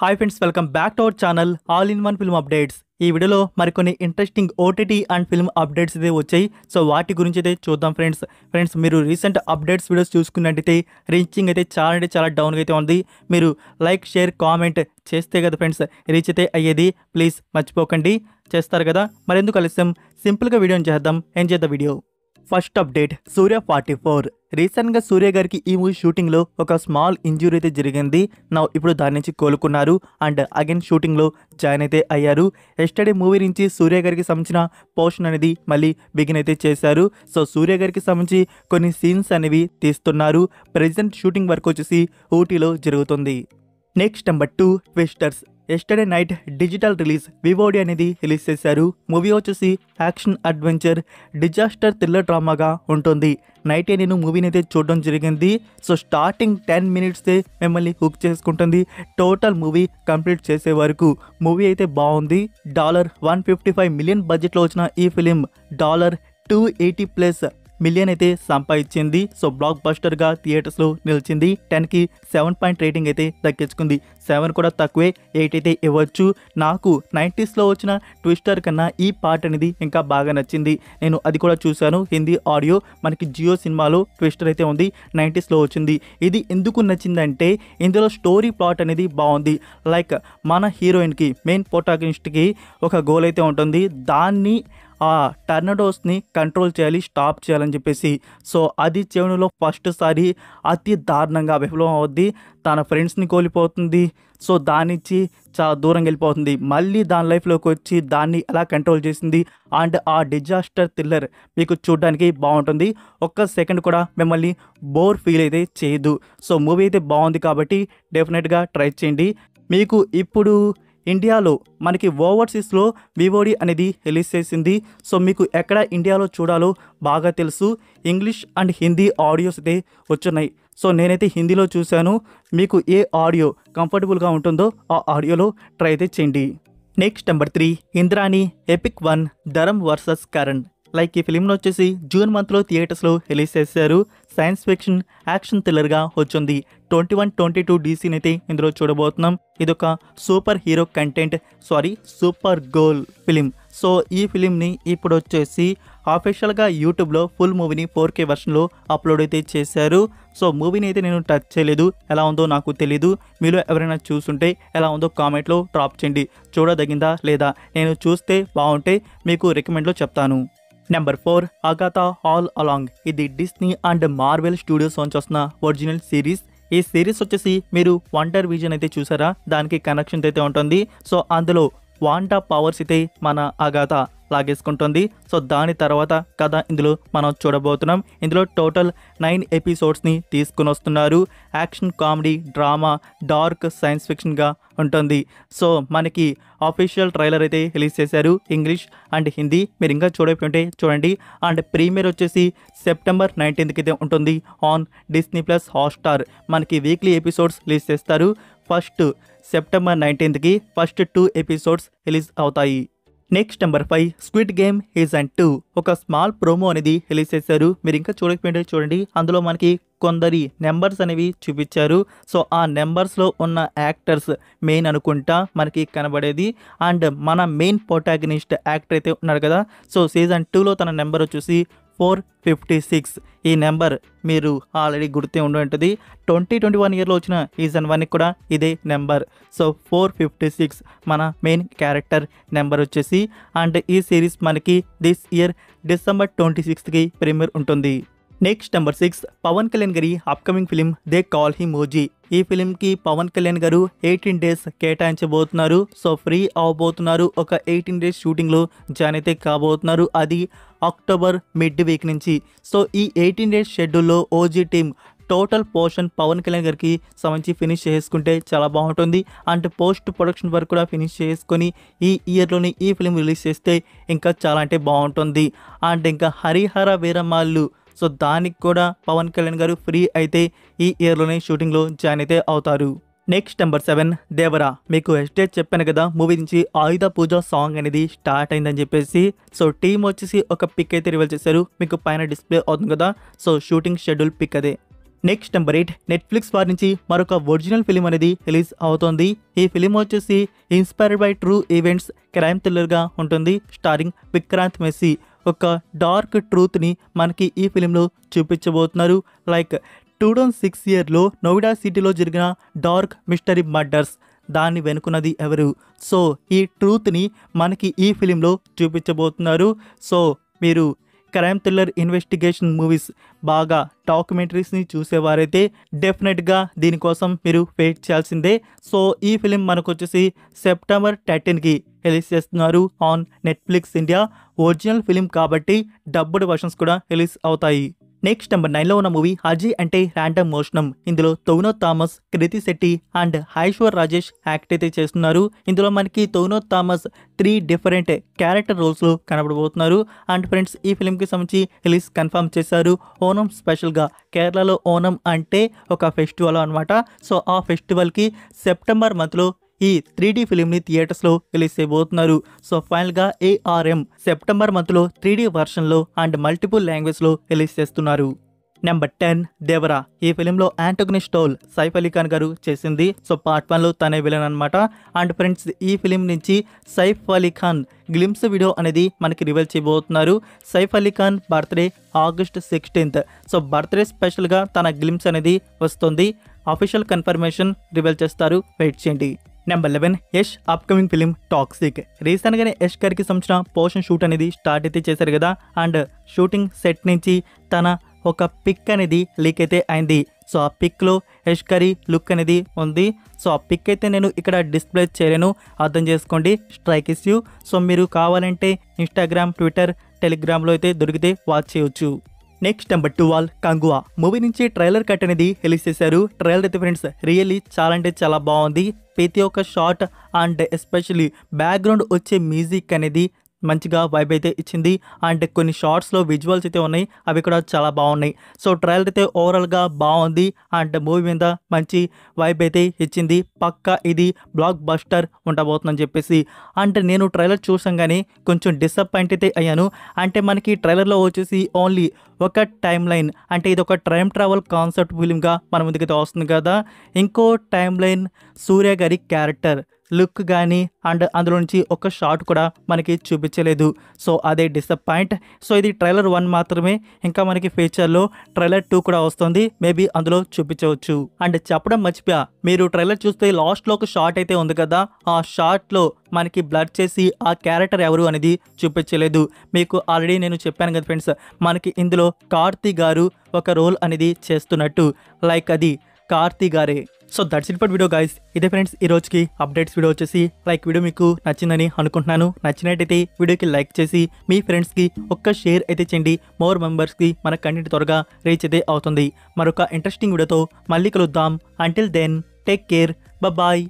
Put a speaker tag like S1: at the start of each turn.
S1: Hi friends, welcome back to our channel all in one film updates. ఈ వీడియోలో మరికొన్ని interesting OTT and film updates అయితే వచ్చాయి. So వాటి గురించి అయితే చూద్దాం ఫ్రెండ్స్. మీరు రీసెంట్ అప్డేట్స్ వీడియోస్ చూసుకున్నట్టయితే రీచింగ్ అయితే చాలా డౌన్గా అయితే ఉంది. మీరు లైక్, షేర్, కామెంట్ చేస్తే కదా ఫ్రెండ్స్ రీచ్ అయితే అయ్యేది. ప్లీజ్ మర్చిపోకండి, చేస్తారు కదా. మరెందుకు ఆలస్యం, సింపుల్గా వీడియోని చేద్దాం. Enjoy the video. First update, Suriya 44. రీసెంట్గా సూర్య గారికి ఈ మూవీ షూటింగ్లో ఒక స్మాల్ ఇంజ్యూరీ అయితే జరిగింది. ఇప్పుడు దాని నుంచి కోలుకున్నారు అండ్ అగైన్ షూటింగ్లో జాయిన్ అయితే అయ్యారు. ఎస్టర్డే మూవీ నుంచి సూర్య గారికి సంబంధించిన పోర్షన్ అనేది మళ్ళీ బిగిన్ అయితే చేశారు. సో సూర్య గారికి సంబంధించి కొన్ని సీన్స్ అనేవి తీస్తున్నారు. ప్రెజెంట్ షూటింగ్ వర్క్ వచ్చేసి ఊటీలో జరుగుతుంది. Next number 2, twisters. Yesterday night digital release వివోడి అనేది రిలీజ్ చేశారు. మూవీ వచ్చేసి యాక్షన్ అడ్వెంచర్ డిజాస్టర్ థ్రిల్లర్ డ్రామాగా ఉంటుంది. నైటే నేను మూవీని అయితే చూడడం జరిగింది. సో స్టార్టింగ్ 10 మినిట్సే మిమ్మల్ని హుక్ చేసుకుంటుంది. టోటల్ మూవీ కంప్లీట్ చేసే వరకు మూవీ అయితే బాగుంది. $155 మిలియన్ బడ్జెట్లో వచ్చిన ఈ ఫిలిం $280+ మిలియన్ అయితే సంపాదించింది. సో బ్లాక్ బస్టర్గా థియేటర్స్లో నిలిచింది. 10కి 7 రేటింగ్ అయితే దక్కించుకుంది. 7 కూడా తక్కువే, 8 అయితే ఇవ్వచ్చు. నాకు 90స్లో వచ్చిన ట్విస్టర్ కన్నా ఈ పార్ట్ అనేది ఇంకా బాగా నచ్చింది. నేను అది కూడా చూశాను, హిందీ ఆడియో. మనకి జియో సినిమాలో ట్విస్టర్ అయితే ఉంది, 90స్లో వచ్చింది. ఇది ఎందుకు నచ్చిందంటే ఇందులో స్టోరీ ప్లాట్ అనేది బాగుంది. లైక్ మన హీరోయిన్కి, మెయిన్ ప్రొటాగనిస్ట్కి ఒక గోల్ అయితే ఉంటుంది. దాన్ని ఆ టర్నడోస్ని కంట్రోల్ చేయాలి, స్టాప్ చేయాలని చెప్పేసి. సో అది చేయడంలో ఫస్ట్ సారి అతి దారుణంగా విఫలం అవుద్ది. తన ఫ్రెండ్స్ని కోల్పోతుంది. సో దానిచ్చి చాలా దూరం వెళ్ళిపోతుంది. మళ్ళీ దాని లైఫ్లోకి వచ్చి దాన్ని ఎలా కంట్రోల్ చేసింది అండ్ ఆ డిజాస్టర్ థ్రిల్లర్ మీకు చూడడానికి బాగుంటుంది. ఒక్క సెకండ్ కూడా మిమ్మల్ని బోర్ ఫీల్ అయితే చేయదు. సో మూవీ అయితే బాగుంది కాబట్టి డెఫినెట్గా ట్రై చేయండి. మీకు ఇప్పుడు ఇండియాలో మనకి ఓవర్సీస్లో వివోడి అనేది రిలీజ్ చేసింది. సో మీకు ఎక్కడ ఇండియాలో చూడాలో బాగా తెలుసు. ఇంగ్లీష్ అండ్ హిందీ ఆడియోస్ అయితే వచ్చున్నాయి. సో నేనైతే హిందీలో చూశాను. మీకు ఏ ఆడియో కంఫర్టబుల్గా ఉంటుందో ఆ ఆడియోలో ట్రై అయితే చేయండి. Next number 3, Indrani epic 1 Dharam versus Karan. Like ఈ ఫిలింలో వచ్చేసి జూన్ మంత్లో థియేటర్స్లో రిలీజ్ చేశారు. సైన్స్ ఫిక్షన్ యాక్షన్ థ్రిల్లర్గా వచ్చింది. 21-22 డీసీని అయితే ఇందులో చూడబోతున్నాం. ఇదొక super hero content, super goal film. So ఈ ఫిలింని ఇప్పుడు వచ్చేసి ఆఫీషియల్గా యూట్యూబ్లో ఫుల్ మూవీని 4K వెర్షన్లో అప్లోడ్ అయితే చేశారు. సో మూవీని అయితే నేను టచ్ చేయలేదు, ఎలా ఉందో నాకు తెలీదు. మీలో ఎవరైనా చూస్తుంటే ఎలా ఉందో కామెంట్లో డ్రాప్ చేయండి. చూడదగిందా లేదా, నేను చూస్తే బాగుంటే మీకు రికమెండ్లో చెప్తాను. Number 4, Agatha all along. ఇది డిస్నీ అండ్ మార్వెల్ స్టూడియోస్ నుంచి వస్తున్న ఒరిజినల్ సిరీస్. ఈ సిరీస్ వచ్చేసి మీరు వండర్ విజన్ అయితే చూసారా, దానికి కనెక్షన్ అయితే ఉంటుంది. సో అందులో వాండా పవర్స్ అయితే మన అగాథా లాగేసుకుంటుంది. సో దాని తర్వాత కథ ఇందులో మనం చూడబోతున్నాం. ఇందులో టోటల్ 9 ఎపిసోడ్స్ని తీసుకుని వస్తున్నారు. Action, comedy, drama, dark science ఫిక్షన్గా ఉంటుంది. సో మనకి ఆఫీషియల్ ట్రైలర్ అయితే రిలీజ్ చేశారు, ఇంగ్లీష్ అండ్ హిందీ. మీరు ఇంకా చూడకపోతే చూడండి. అండ్ ప్రీమియర్ వచ్చేసి సెప్టెంబర్ 19కి అయితే ఉంటుంది ఆన్ డిస్నీ ప్లస్ హాట్స్టార్. మనకి వీక్లీ ఎపిసోడ్స్ రిలీజ్ చేస్తారు. ఫస్ట్ సెప్టెంబర్ 19కి ఫస్ట్ 2 ఎపిసోడ్స్ రిలీజ్ అవుతాయి. Next number 5, squid game season 2. ఒక స్మాల్ ప్రోమో అనేది రిలీజ్ చేశారు. మీరు ఇంకా చూడకపోతే చూడండి. అందులో మనకి కొందరి నెంబర్స్ అనేవి చూపించారు. సో ఆ నెంబర్స్లో ఉన్న యాక్టర్స్ మెయిన్ అనుకుంటా మనకి కనబడేది. అండ్ మన మెయిన్ ప్రొటాగనిస్ట్ యాక్టర్ అయితే ఉన్నాడు కదా, సో సీజన్ 2లో తన నెంబర్ వచ్చేసి 456. ఈ నెంబర్ మీరు ఆల్రెడీ గుర్తే ఉంటుంది. 2021 ఇయర్లో వచ్చిన సీజన్ 1కి కూడా ఇదే నెంబర్. సో 456 మన మెయిన్ క్యారెక్టర్ నెంబర్ వచ్చేసి. అండ్ ఈ సిరీస్ మనకి దిస్ ఇయర్ డిసెంబర్ 26కి ప్రీమియర్ ఉంటుంది. నెక్స్ట్ నెంబర్ 6, పవన్ కళ్యాణ్ గారి upcoming film they call him OG. ఈ ఫిలింకి పవన్ కళ్యాణ్ గారు 18 డేస్ కేటాయించబోతున్నారు. సో ఫ్రీ అవబోతున్నారు. ఒక 18 డేస్ షూటింగ్లో జాయిన్ అయితే కాబోతున్నారు. అది అక్టోబర్ మిడ్ వీక్ నుంచి. సో ఈ 18 డేస్ షెడ్యూల్లో OG team total portion Pawan Kalyan గారికి సంబంధించి ఫినిష్ చేసుకుంటే చాలా బాగుంటుంది. అండ్ పోస్ట్ ప్రొడక్షన్ వర్క్ కూడా ఫినిష్ చేసుకొని ఈ ఇయర్లోనే ఈ ఫిలిం రిలీజ్ చేస్తే ఇంకా చాలా అంటే బాగుంటుంది. అండ్ ఇంకా హరిహర వీరమాల్లు, సో దానికి కూడా పవన్ కళ్యాణ్ గారు ఫ్రీ అయితే ఈ ఇయర్లోనే షూటింగ్లో జాయిన్ అయితే అవుతారు. Next number 7, Devara. మీకు ఎస్టేట్ చెప్పాను కదా, మూవీ నుంచి ఆయుధ పూజ సాంగ్ అనేది స్టార్ట్ అయిందని చెప్పేసి. సో టీం వచ్చేసి ఒక పిక్ అయితే రివీల్ చేశారు. మీకు పైన డిస్ప్లే అవుతుంది కదా, సో షూటింగ్ షెడ్యూల్ పిక్ అదే. నెక్స్ట్ నెంబర్ 8 నెట్ఫ్లిక్స్ వారి నుంచి మరొక ఒరిజినల్ ఫిలిం అనేది రిలీజ్ అవుతోంది. ఈ ఫిలిం వచ్చేసి inspired by true events crime థ్రిల్లర్గా ఉంటుంది. స్టారింగ్ విక్రాంత్ మెస్సీ. ఒక డార్క్ ట్రూత్ని మనకి ఈ ఫిలింలో చూపించబోతున్నారు. లైక్ 2006 ఇయర్లో నోయిడా సిటీలో జరిగిన డార్క్ మిస్టరీ మర్డర్స్, దాన్ని వెనుకున్నది ఎవరు? సో ఈ ట్రూత్ని మనకి ఈ ఫిలింలో చూపించబోతున్నారు. సో మీరు క్రైమ్ థ్రిల్లర్ ఇన్వెస్టిగేషన్ మూవీస్ బాగా డాక్యుమెంటరీస్ని చూసేవారైతే డెఫినెట్గా దీనికోసం మీరు వెయిట్ చేయాల్సిందే. సో ఈ ఫిలిం మనకు వచ్చేసి సెప్టెంబర్ 13కి రిలీజ్ చేస్తున్నారు on Netflix India. Original film కాబట్టి డబ్బుడ్ వర్షన్స్ కూడా రిలీజ్ అవుతాయి. నెక్స్ట్ నెంబర్ 9లో ఉన్న మూవీ అజయ్ అంటే ర్యాండమ్ మోషనం. ఇందులో టొవినో థామస్, కృతి శెట్టి అండ్ ఐశ్వర్ రాజేష్ యాక్ట్ అయితే చేస్తున్నారు. ఇందులో మనకి టొవినో థామస్ 3 డిఫరెంట్ క్యారెక్టర్ రోల్స్లో కనబడబోతున్నారు. అండ్ ఫ్రెండ్స్ ఈ ఫిలింకి సంబంధించి రిలీజ్ కన్ఫర్మ్ చేశారు. ఓనం స్పెషల్గా కేరళలో ఓనం అంటే ఒక ఫెస్టివల్ అనమాట. సో ఆ ఫెస్టివల్కి సెప్టెంబర్ మంత్లో ఈ 3D ఫిలింని థియేటర్స్లో రిలీజ్ చేయబోతున్నారు. సో ఫైనల్గా ARM సెప్టెంబర్ మంత్లో 3D వర్షన్లో అండ్ మల్టిపుల్ లాంగ్వేజ్లో రిలీజ్ చేస్తున్నారు. నెంబర్ 10 దేవరా. ఈ ఫిలింలో యాంటోగనిస్ట్ రోల్ సైఫ్ అలీ ఖాన్ గారు చేసింది. సో పార్ట్ 1లో తనే విలన్ అనమాట. అండ్ ఫ్రెండ్స్ ఈ ఫిలిం నుంచి సైఫ్ అలీ ఖాన్ గ్లిమ్స్ వీడియో అనేది మనకి రివీల్ చేయబోతున్నారు. Saif Ali Khan birthday August 16th. So birthday స్పెషల్గా తన గ్లిమ్స్ అనేది వస్తుంది. అఫీషియల్ కన్ఫర్మేషన్ రివీల్ చేస్తారు, వెయిట్ చేయండి. Number 11 Yash upcoming film toxic. రీసెంట్గానే యష్ గారికి సంబంధించిన పోర్షన్ షూట్ అనేది స్టార్ట్ అయితే చేశారు కదా. అండ్ షూటింగ్ సెట్ నుంచి తన ఒక పిక్ అనేది లీక్ అయితే అయింది. సో ఆ పిక్లో యష్ గారి లుక్ అనేది ఉంది. సో ఆ పిక్ అయితే నేను ఇక్కడ డిస్ప్లే చేయలేను, అర్థం చేసుకోండి, స్ట్రైక్ ఇష్యూ. సో మీరు కావాలంటే ఇన్స్టాగ్రామ్, ట్విట్టర్, టెలిగ్రామ్లో అయితే దొరికితే వాచ్ చేయొచ్చు. Next number 12 Kanguva. మూవీ నుంచి ట్రైలర్ కట్ అనేది రిలీజ్ చేశారు. ట్రైలర్ అయితే ఫ్రెండ్స్ రియల్లీ చాలా అంటే చాలా బాగుంది. ప్రతి ఒక్క షాట్ అండ్ ఎస్పెషల్లీ బ్యాక్గ్రౌండ్ వచ్చే మ్యూజిక్ అనేది మంచిగా వైబ్ అయితే ఇచ్చింది. అండ్ కొన్ని షార్ట్స్లో విజువల్స్ అయితే ఉన్నాయి, అవి కూడా చాలా బాగున్నాయి. సో ట్రైలర్ అయితే ఓవరాల్గా బాగుంది అండ్ మూవీ మీద మంచి వైబ్ అయితే ఇచ్చింది. పక్కా ఇది బ్లాక్ బస్టర్ ఉండబోతుందని చెప్పేసి. అంటే నేను ట్రైలర్ చూసంగానే కొంచెం డిసప్పాయింట్ అయితే అయ్యాను. అంటే మనకి ట్రైలర్లో వచ్చేసి ఓన్లీ ఒక టైమ్ లైన్, అంటే ఇది ఒక టైం ట్రావెల్ కాన్సెప్ట్ ఫిలింగా మన ముందుకైతే వస్తుంది కదా. ఇంకో టైం లైన్ సూర్య గారి క్యారెక్టర్ లుక్ కానీ అండ్ అందులో నుంచి ఒక షాట్ కూడా మనకి చూపించలేదు. సో అదే డిసప్పాయింట్. సో ఇది ట్రైలర్ 1 మాత్రమే, ఇంకా మనకి ఫ్యూచర్లో ట్రైలర్ 2 కూడా వస్తుంది, మేబీ అందులో చూపించవచ్చు. అండ్ చెప్పడం మర్చిపోయా, మీరు ట్రైలర్ చూస్తే లాస్ట్లో ఒక షాట్ అయితే ఉంది కదా, ఆ షాట్లో మనకి బ్లర్ చేసి ఆ క్యారెక్టర్ ఎవరు అనేది చూపించలేదు. మీకు ఆల్రెడీ నేను చెప్పాను కదా ఫ్రెండ్స్, మనకి ఇందులో కార్తీ గారు ఒక రోల్ అనేది చేస్తున్నట్టు, లైక్ అది కార్తీ గారే. So that's it for video guys. ఇదే ఫ్రెండ్స్ ఈ రోజుకి అప్డేట్స్ వీడియో వచ్చేసి. లైక్ వీడియో మీకు నచ్చిందని అనుకుంటున్నాను. నచ్చినట్టయితే వీడియోకి లైక్ చేసి మీ ఫ్రెండ్స్కి ఒక్క షేర్ అయితే చేయండి. మోర్ మెంబర్స్కి మన కంటెంట్ త్వరగా రీచ్ అయితే అవుతుంది. మరొక ఇంట్రెస్టింగ్ వీడియోతో మళ్ళీ కలుద్దాం. Until then take care, bye.